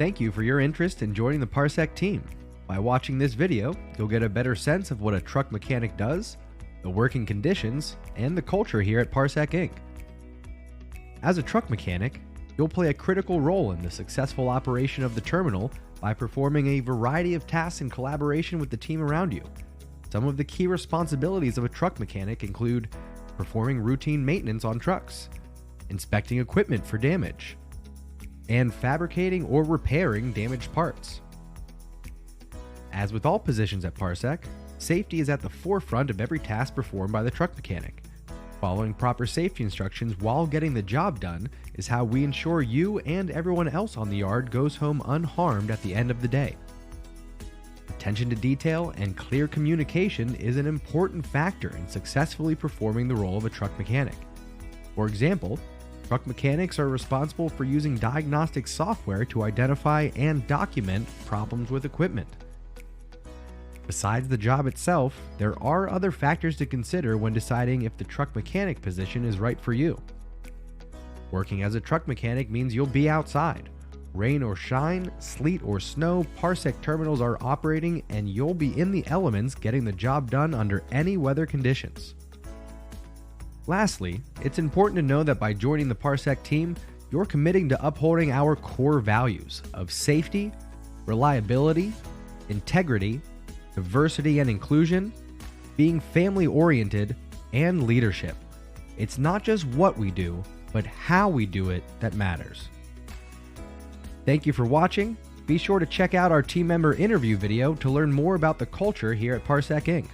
Thank you for your interest in joining the Parsec team. By watching this video, you'll get a better sense of what a truck mechanic does, the working conditions, and the culture here at Parsec Inc. As a truck mechanic, you'll play a critical role in the successful operation of the terminal by performing a variety of tasks in collaboration with the team around you. Some of the key responsibilities of a truck mechanic include performing routine maintenance on trucks, inspecting equipment for damage, and fabricating or repairing damaged parts. As with all positions at Parsec, safety is at the forefront of every task performed by the truck mechanic. Following proper safety instructions while getting the job done is how we ensure you and everyone else on the yard goes home unharmed at the end of the day. Attention to detail and clear communication is an important factor in successfully performing the role of a truck mechanic. For example, truck mechanics are responsible for using diagnostics software to identify and document problems with equipment. Besides the job itself, there are other factors to consider when deciding if the truck mechanic position is right for you. Working as a truck mechanic means you'll be outside. Rain or shine, sleet or snow, Parsec terminals are operating and you'll be in the elements getting the job done under any weather conditions. Lastly, it's important to know that by joining the Parsec team, you're committing to upholding our core values of safety, reliability, integrity, diversity and inclusion, being family-oriented, and leadership. It's not just what we do, but how we do it that matters. Thank you for watching. Be sure to check out our team member interview video to learn more about the culture here at Parsec Inc.